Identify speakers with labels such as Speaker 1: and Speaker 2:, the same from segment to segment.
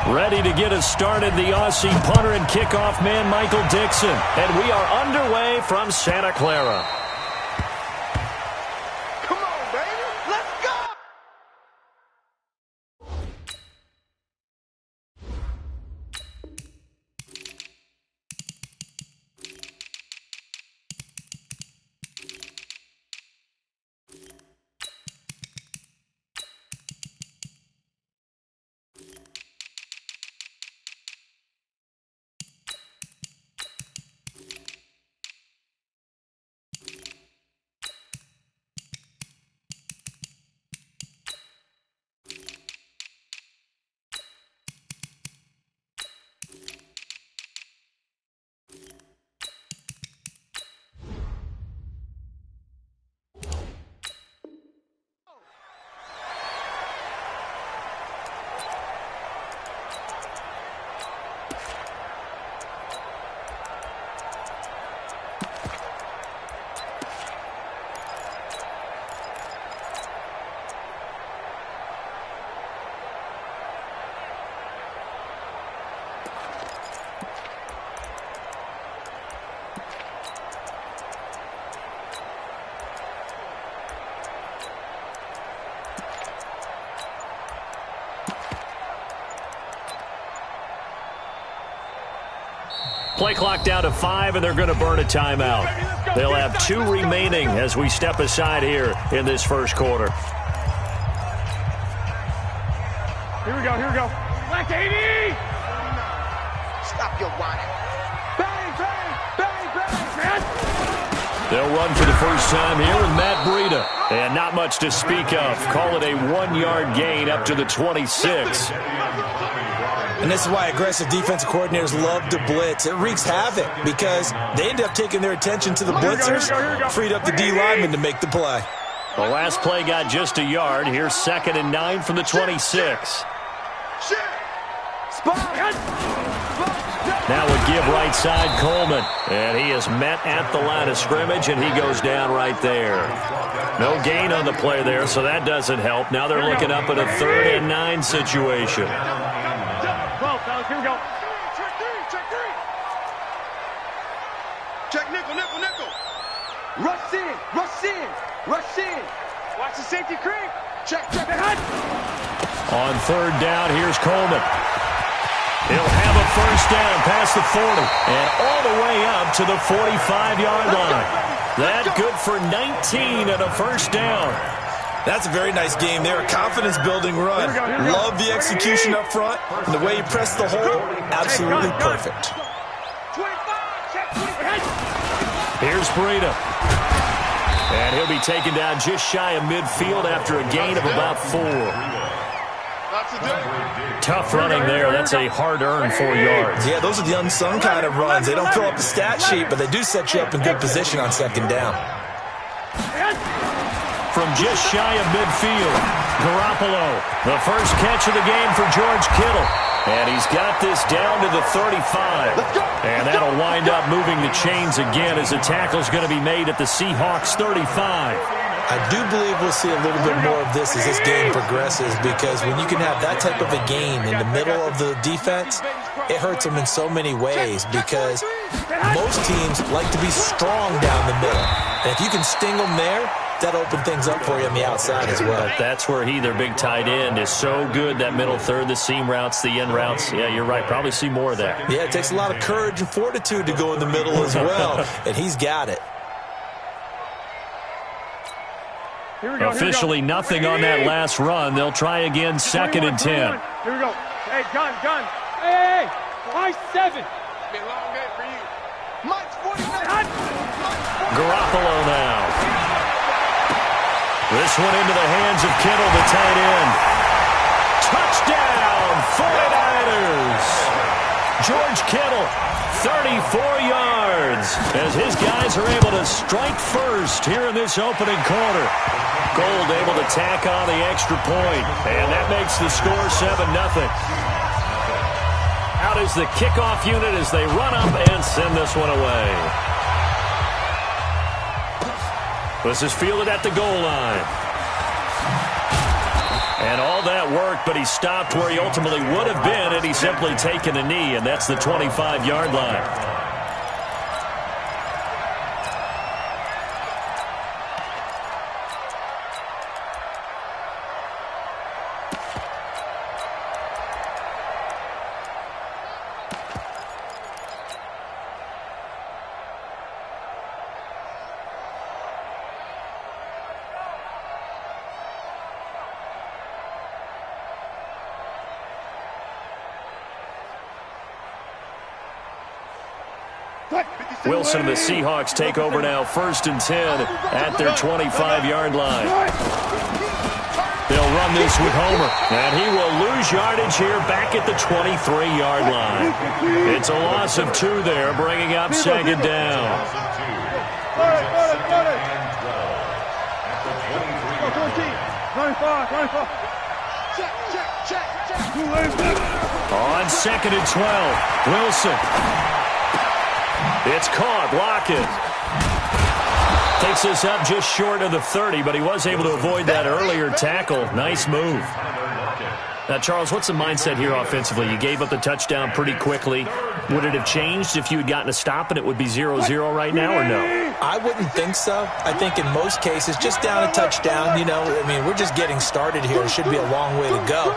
Speaker 1: Ready to get us started, the Aussie punter and kickoff man, Michael Dixon. And we are underway from Santa Clara.
Speaker 2: Come on, baby. Let's go!
Speaker 1: Play clock down to 5, and they're going to burn a timeout. They'll have 2 remaining as we step aside here in this first quarter.
Speaker 3: Here we go, here we go. Black 80!
Speaker 2: Stop your whining.
Speaker 3: Bang, bang, bang, bang, man!
Speaker 1: They'll run for the first time here with Matt Breida. And not much to speak of. Call it a 1-yard gain up to the 26.
Speaker 4: And this is why aggressive defensive coordinators love to blitz. It wreaks havoc because they end up taking their attention to the blitzers, freed up the D lineman to make the play.
Speaker 1: The last play got just a yard. Here's 2nd and 9 from the 26. Now we give right side Coleman. And he is met at the line of scrimmage, and he goes down right there. No gain on the play there, so that doesn't help. Now they're looking up at a 3rd and 9 situation.
Speaker 3: Here we go.
Speaker 2: Check 3. Check nickel.
Speaker 3: Rush in. Watch the safety creep.
Speaker 2: Check.
Speaker 1: On 3rd down, here's Coleman. He'll have a first down past the 40 and all the way up to the 45-yard line. That good for 19 and a first down.
Speaker 4: That's a very nice game there. A confidence-building run. Love the execution up front. And the way he pressed the hole, absolutely perfect.
Speaker 1: Here's Breida. And he'll be taken down just shy of midfield after a gain of about 4. Tough running there. That's a hard-earned 4 yards.
Speaker 4: Yeah, those are the unsung kind of runs. They don't fill up the stat sheet, but they do set you up in good position on 2nd down.
Speaker 1: From just shy of midfield, Garoppolo, the first catch of the game for George Kittle. And he's got this down to the 35. And that'll wind up moving the chains again as the tackle's going to be made at the Seahawks 35.
Speaker 4: I do believe we'll see a little bit more of this as this game progresses, because when you can have that type of a game in the middle of the defense, it hurts them in so many ways, because most teams like to be strong down the middle. And if you can sting them there, that open things up for you on the outside as well.
Speaker 1: That's where their big tight end, is so good, that middle third, the seam routes, the end routes. Yeah, you're right. Probably see more of that.
Speaker 4: Yeah, it takes a lot of courage and fortitude to go in the middle as well, and he's got it.
Speaker 1: Officially nothing on that last run. They'll try again, 2nd and 10.
Speaker 3: Here we go. Hey, gun. Hey, Mike 7.
Speaker 2: Be a long day for you. Mike's 49.
Speaker 1: Garoppolo now. This one into the hands of Kittle, the tight end. Touchdown, 49ers. George Kittle, 34 yards, as his guys are able to strike first here in this opening quarter. Gold able to tack on the extra point, and that makes the score 7-0. Out is the kickoff unit as they run up and send this one away. This is fielded at the goal line. And all that work work, but he stopped where he ultimately would have been had he simply taken a knee, and that's the 25-yard line. Wilson and the Seahawks take over now, 1st and 10 at their 25-yard line. They'll run this with Homer, and he will lose yardage here back at the 23-yard line. It's a loss of 2 there, bringing up 2nd down. On 2nd and 12, Wilson. It's caught. Lockett takes this up just short of the 30, but he was able to avoid that earlier tackle. Nice move. Now, Charles, what's the mindset here offensively? You gave up the touchdown pretty quickly. Would it have changed if you had gotten a stop and it would be 0-0 right now, or no?
Speaker 4: I wouldn't think so. I think in most cases, just down a touchdown, we're just getting started here. It should be a long way to go.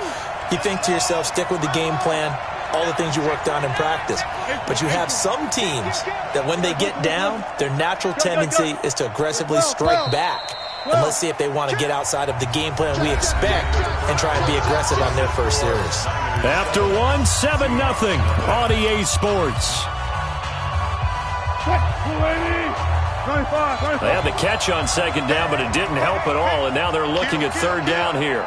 Speaker 4: You think to yourself, stick with the game plan, all the things you worked on in practice. But you have some teams that when they get down, their natural tendency is to aggressively strike back. And let's see if they want to get outside of the game plan we expect and try and be aggressive on their first series.
Speaker 1: After 7-0 on EA Sports. They had the catch on 2nd down, but it didn't help at all, and now they're looking at 3rd down here.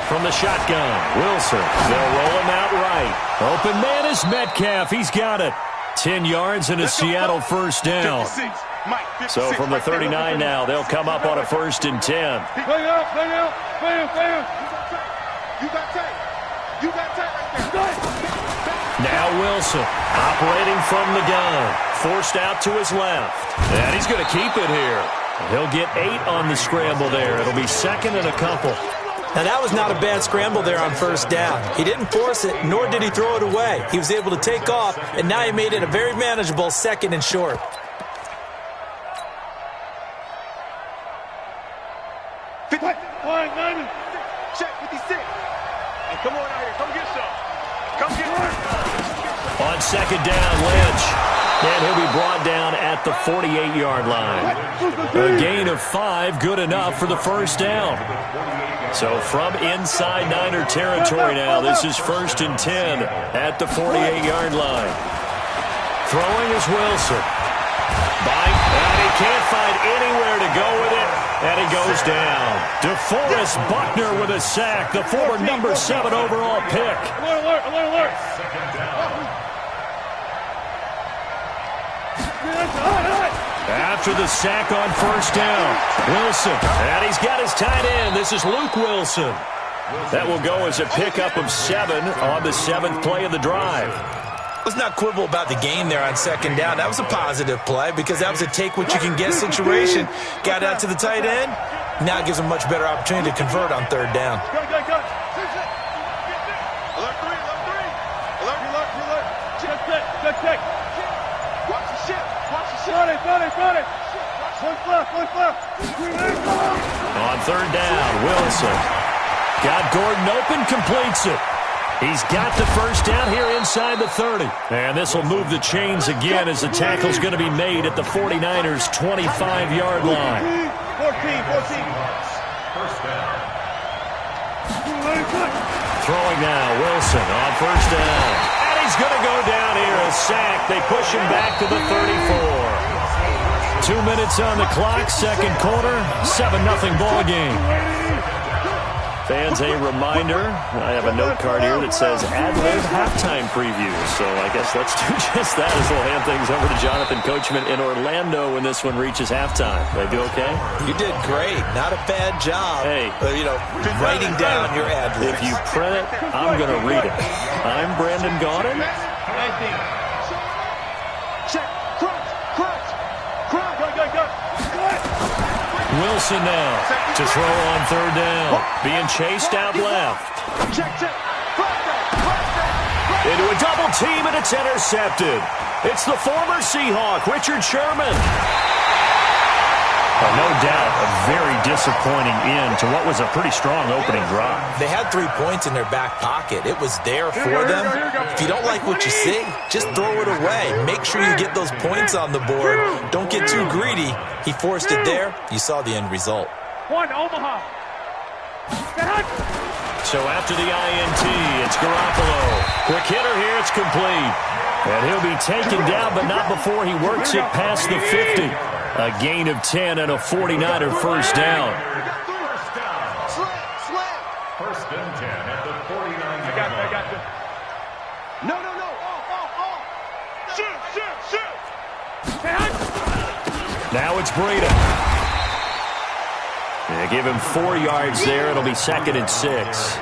Speaker 1: From the shotgun, Wilson. They'll roll him out right. Open man is Metcalf. He's got it. 10 yards and a Seattle 1st down. So from the 39 now, they'll come up on a 1st and 10. Now Wilson operating from the gun. Forced out to his left. And he's going to keep it here. He'll get 8 on the scramble there. It'll be 2nd and a couple.
Speaker 4: Now, that was not a bad scramble there on 1st down. He didn't force it, nor did he throw it away. He was able to take off, and now he made it a very manageable 2nd and short.
Speaker 2: Check 56. Hey, come on out here. Come get some. Come get some.
Speaker 1: On 2nd down, Lynch. And he'll be brought down at the 48-yard line. A gain of 5, good enough for the 1st down. So from inside Niner territory now, this is 1st and 10 at the 48-yard line. Throwing is Wilson. And he can't find anywhere to go with it, and he goes down. DeForest Buckner with a sack, the former number 7 overall pick.
Speaker 3: Alert, alert, alert.
Speaker 1: After the sack on 1st down, Wilson, and he's got his tight end. This is Luke Wilson. That will go as a pickup of 7 on the 7th play of the drive.
Speaker 4: Let's not quibble about the game there on 2nd down. That was a positive play because that was a take-what-you-can-get situation. Got out to the tight end. Now gives him a much better opportunity to convert on 3rd down.
Speaker 3: Check.
Speaker 2: Watch the ship.
Speaker 3: Got it. One left.
Speaker 1: On 3rd down, Wilson. Got Gordon open, completes it. He's got the 1st down here inside the 30. And this will move the chains again as the tackle's going to be made at the 49ers' 25-yard line.
Speaker 3: 14.
Speaker 1: Throwing now, Wilson on 1st down. And he's going to go down here, a sack. They push him back to the 34. 2 minutes on the clock, 2nd quarter, 7-0 ball game. Fans, a reminder, I have a note card here that says ad-lib halftime preview. So I guess let's do just that as we'll hand things over to Jonathan Coachman in Orlando when this one reaches halftime. Did I do okay?
Speaker 4: You did great. Not a bad job.
Speaker 1: Hey.
Speaker 4: Writing down your ad-libs.
Speaker 1: If you print it, I'm going to read it. I'm Brandon Gaudin.
Speaker 2: Check. Crunch.
Speaker 1: Wilson now to throw on third down. Being chased out left. Into a double team, and it's intercepted. It's the former Seahawk, Richard Sherman. No doubt a very disappointing end to what was a pretty strong opening drive.
Speaker 4: They had 3 points in their back pocket. It was there for them. If you don't like what you see, just throw it away. Make sure you get those points on the board. Don't get too greedy. He forced it there. You saw the end result.
Speaker 3: One, Omaha.
Speaker 1: So after the INT, it's Garoppolo. Quick hitter here, it's complete. And he'll be taken down, but not before he works it past the 50. A gain of 10 and a 49er first down.
Speaker 5: First and 10 at the 49.
Speaker 2: I got this. No. Shoot.
Speaker 1: Now it's Breida. They give him 4 yards there. It'll be 2nd and 6.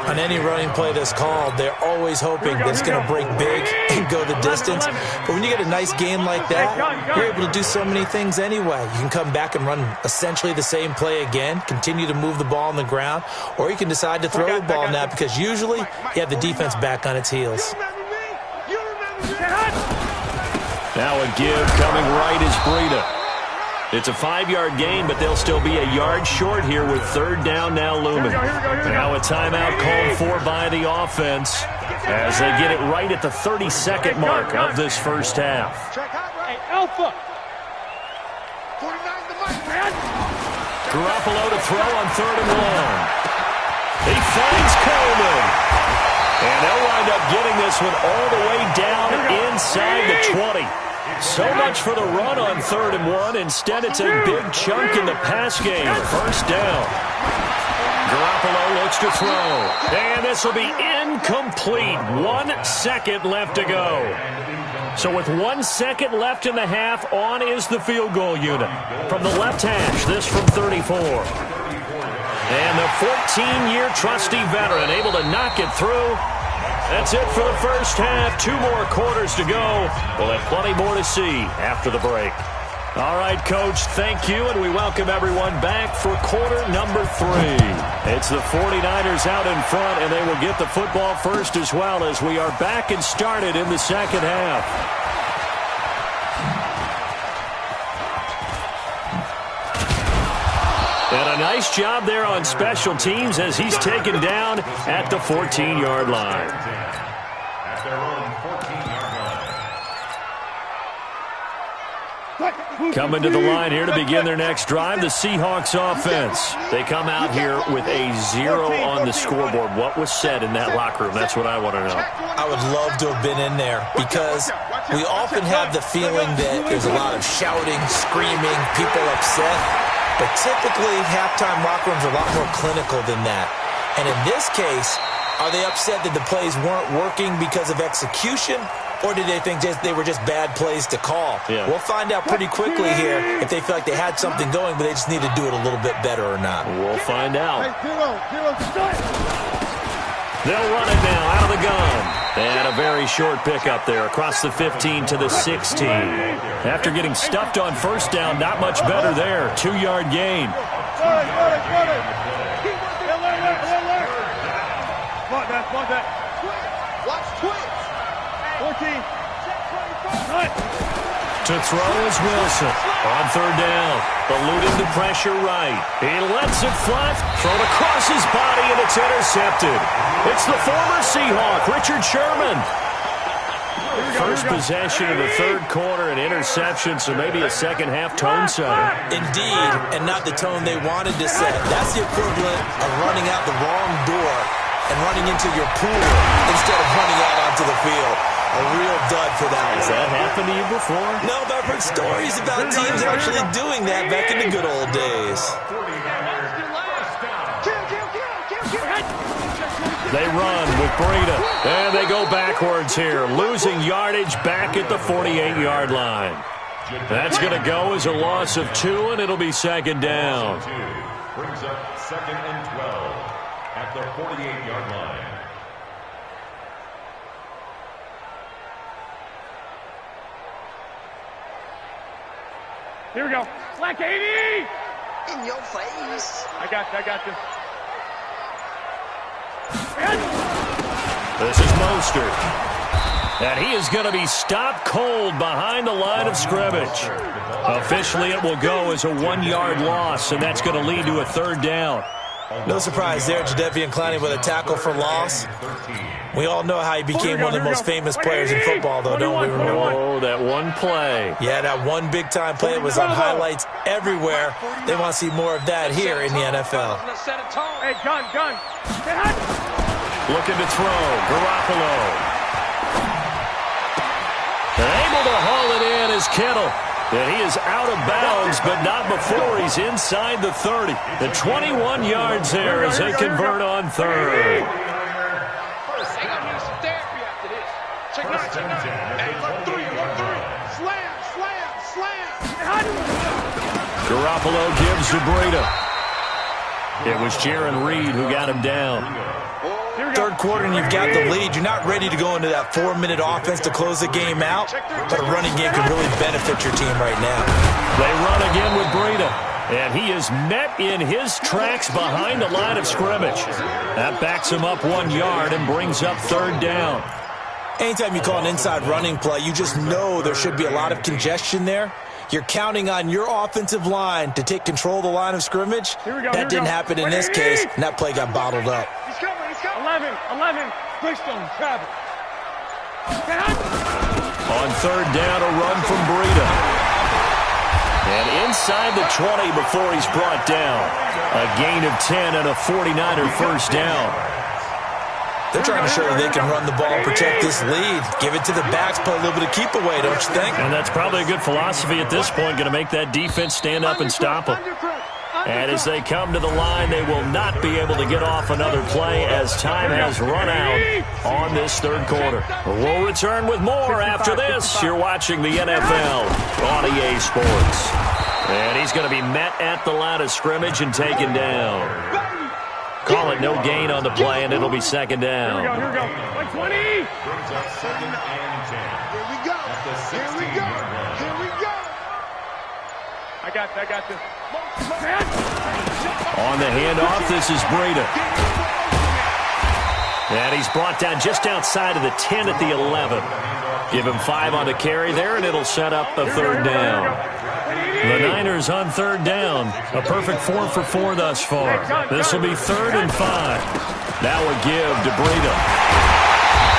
Speaker 4: On any running play that's called, they're always hoping that it's going to break big and go the distance. But when you get a nice game like that, you're able to do so many things anyway. You can come back and run essentially the same play again, continue to move the ball on the ground, or you can decide to throw the ball now because usually you have the defense back on its heels.
Speaker 1: Now a give coming right is Breida. It's a 5-yard gain, but they'll still be a yard short here with third down now looming. Now a timeout called for by the offense as they get it right at the 32nd mark of this first half.
Speaker 3: Hey, Alpha.
Speaker 1: Garoppolo to throw on 3rd and 1. He finds Coleman. And they'll wind up getting this one all the way down inside the 20. So much for the run on 3rd and 1. Instead, it's a big chunk in the pass game. First down. Garoppolo looks to throw. And this will be incomplete. 1 second left to go. So with 1 second left in the half, on is the field goal unit. From the left hash, this from 34. And the 14-year trusty veteran able to knock it through. That's it for the first half. 2 more quarters to go. We'll have plenty more to see after the break. All right, Coach, thank you, and we welcome everyone back for quarter number 3. It's the 49ers out in front, and they will get the football first as well as we are back and started in the second half. And a nice job there on special teams as he's taken down at the 14-yard line.
Speaker 5: At their own 14-yard line.
Speaker 1: Coming to the line here to begin their next drive, the Seahawks offense. They come out here with a 0 on the scoreboard. What was said in that locker room? That's what I want to know.
Speaker 4: I would love to have been in there because we often have the feeling that there's a lot of shouting, screaming, people upset. But typically, halftime locker rooms are a lot more clinical than that. And in this case, are they upset that the plays weren't working because of execution? Or did they think they were just bad plays to call?
Speaker 1: Yeah.
Speaker 4: We'll find out pretty quickly here if they feel like they had something going, but they just need to do it a little bit better or not.
Speaker 1: We'll find out. They'll run it now out of the gun. And a very short pickup there across the 15 to the 16. After getting stuffed on first down, not much better there. 2-yard gain.
Speaker 2: Watch twitch.
Speaker 3: 14.
Speaker 1: To throw is Wilson on third down. Eluding the pressure right. He lets it flat. Thrown across his body, and it's intercepted. It's the former Seahawk, Richard Sherman. First possession of the third quarter, an interception, so maybe a second-half tone setter.
Speaker 4: Indeed, and not the tone they wanted to set. That's the equivalent of running out the wrong door and running into your pool instead of running out onto the field. A real dud for that one.
Speaker 1: Has that happened to you before?
Speaker 4: No, but I've heard stories about teams actually doing that back in the good old days.
Speaker 1: They run with Breida, and they go backwards here, losing yardage back at the 48-yard line. That's going to go as a loss of 2, and it'll be second down.
Speaker 5: Brings up 2nd and 12 at the 48-yard line.
Speaker 3: Here we go. Black 80!
Speaker 6: In your face.
Speaker 3: I got this.
Speaker 1: This is Mostert. And he is going to be stopped cold behind the line of scrimmage. Officially, it will go as a 1-yard loss, and that's going to lead to a 3rd down.
Speaker 4: No surprise there, Jadeveon Clowney with a tackle for loss. We all know how he became one of the most famous players in football, though, don't we?
Speaker 1: Oh, that one play.
Speaker 4: Yeah, that one big-time play was on highlights everywhere. They want to see more of that here in the NFL.
Speaker 3: Hey, gun.
Speaker 1: Looking to throw. Garoppolo. And able to haul it in is Kittle. And he is out of bounds, but not before he's inside the 30. The 21 yards there as they convert on 3rd. Garoppolo gives to Breida. It was Jaron Reed who got him down.
Speaker 4: 3rd quarter and you've got the lead. You're not ready to go into that 4-minute offense to close the game out, but a running game can really benefit your team right now.
Speaker 1: They run again with Breida, and he is met in his tracks behind the line of scrimmage. That backs him up 1 yard and brings up 3rd down.
Speaker 4: Anytime you call an inside running play, you just know there should be a lot of congestion there. You're counting on your offensive line to take control of the line of scrimmage. That didn't happen in this case, and that play got bottled up.
Speaker 3: 11. Bridgestone, travel.
Speaker 1: On 3rd down, a run from Breida. And inside the 20 before he's brought down. A gain of 10 and a 49er 1st down.
Speaker 4: They're trying to show that they can run the ball, protect this lead. Give it to the backs, play a little bit of keep away, don't you think?
Speaker 1: And that's probably a good philosophy at this point, going to make that defense stand up and stop them. And as they come to the line, they will not be able to get off another play as time has run out on this 3rd quarter. We'll return with more after this. You're watching the NFL on EA Sports. And he's going to be met at the line of scrimmage and taken down. Call it no gain on the play, and it'll be 2nd down.
Speaker 3: Here we go. 120.
Speaker 5: Brings up 2nd and 10.
Speaker 2: Here we go. I got this.
Speaker 1: On the handoff, this is Breida. And he's brought down just outside of the 10 at the 11. Give him 5 on the carry there, and it'll set up a 3rd down. The Niners on 3rd down. A perfect 4 for 4 thus far. This will be 3rd and 5. Now a give to Breida.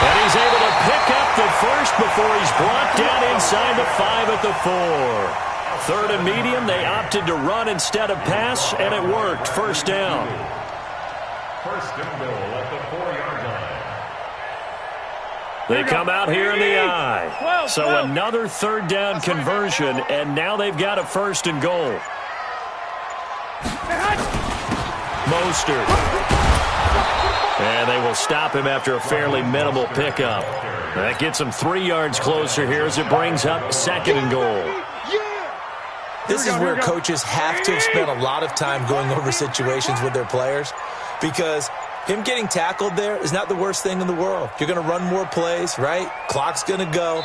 Speaker 1: And he's able to pick up the first before he's brought down inside the 5 at the 4. 3rd and medium, they opted to run instead of pass, and it worked. 1st down.
Speaker 5: 1st and goal at the 4-yard line.
Speaker 1: They come out here in the eye. So another 3rd down conversion, and now they've got a 1st and goal. Mostert. And they will stop him after a fairly minimal pickup. That gets him 3 yards closer here as it brings up 2nd and goal.
Speaker 4: This is where coaches have to have spent a lot of time going over situations with their players, because him getting tackled there is not the worst thing in the world. You're going to run more plays, right? Clock's going to go.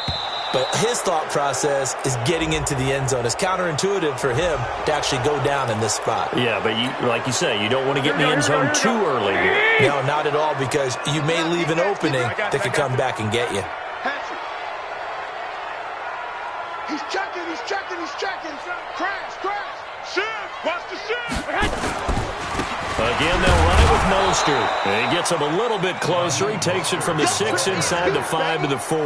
Speaker 4: But his thought process is getting into the end zone. It's counterintuitive for him to actually go down in this spot.
Speaker 1: Yeah, but like you say, you don't want to get in the end zone too early here.
Speaker 4: No, not at all, because you may leave an opening that could come back and get you.
Speaker 2: He's checking. Crash. Shift. Watch the shift.
Speaker 1: Again, they'll run it with Mostert. He gets him a little bit closer. He takes it from the 6 inside the 5 to the 4.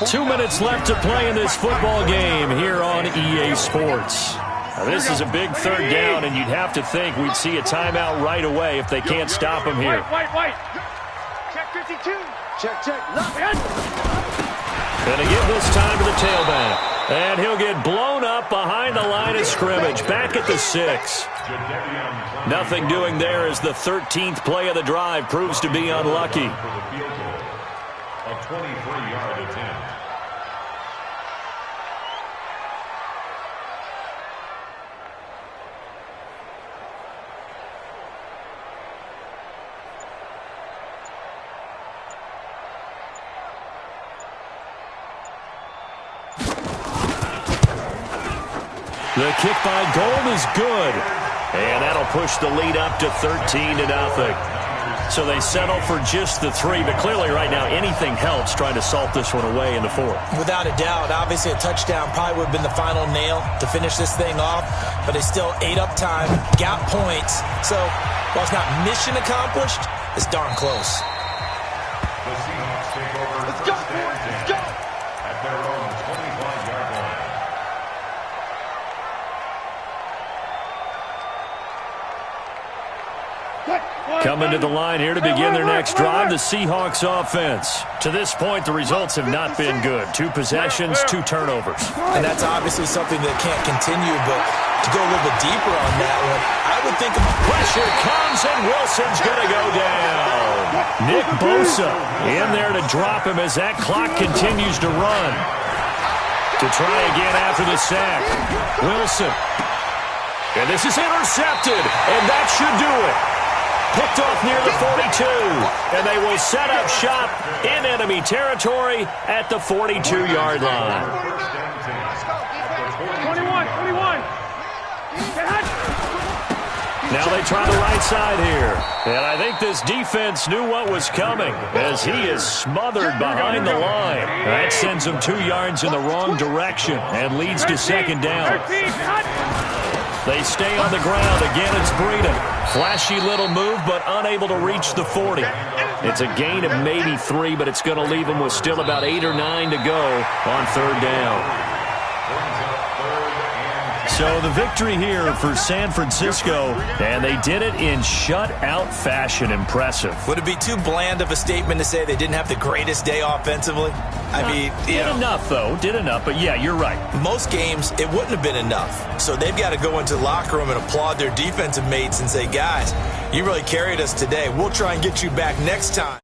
Speaker 1: 2 minutes left to play in this football game here on EA Sports. Now, this is a big 3rd down, and you'd have to think we'd see a timeout right away if they can't stop him here.
Speaker 3: White. Check 52. Check.
Speaker 1: Gonna give this time to the tailback. And he'll get blown up behind the line of scrimmage. Back at the 6. Nothing doing there as the 13th play of the drive proves to be unlucky.
Speaker 5: A 23-yard attempt.
Speaker 1: The kick by Goat is good. And that'll push the lead up to 13-0. So they settle for just the 3, but clearly right now anything helps trying to salt this one away in the 4th.
Speaker 4: Without a doubt, obviously a touchdown probably would have been the final nail to finish this thing off, but they still ate up time, got points. So while it's not mission accomplished, it's darn close.
Speaker 5: The Seahawks take over.
Speaker 2: Let's go, boys. Let's go.
Speaker 5: At their own 25-yard line.
Speaker 1: Coming to the line here to begin their next drive, the Seahawks offense. To this point, the results have not been good. 2 possessions, 2 turnovers.
Speaker 4: And that's obviously something that can't continue, but to go a little bit deeper on that one, I would think about
Speaker 1: Pressure comes, and Wilson's going to go down. Nick Bosa in there to drop him as that clock continues to run. To try again after the sack. Wilson. And this is intercepted, and that should do it. Picked off near the 42, and they will set up shop in enemy territory at the 42-yard line.
Speaker 3: 21.
Speaker 1: Now they try the right side here, and I think this defense knew what was coming as he is smothered behind the line. That sends him 2 yards in the wrong direction and leads to 2nd down. They stay on the ground. Again, it's Breeden. Flashy little move, but unable to reach the 40. It's a gain of maybe 3, but it's going to leave them with still about 8 or 9 to go on 3rd down. So the victory here for San Francisco, and they did it in shutout fashion. Impressive.
Speaker 4: Would it be too bland of a statement to say they didn't have the greatest day offensively? I mean,
Speaker 1: did enough, though. Did enough, but yeah, you're right.
Speaker 4: Most games, it wouldn't have been enough. So they've got to go into the locker room and applaud their defensive mates and say, guys, you really carried us today. We'll try and get you back next time.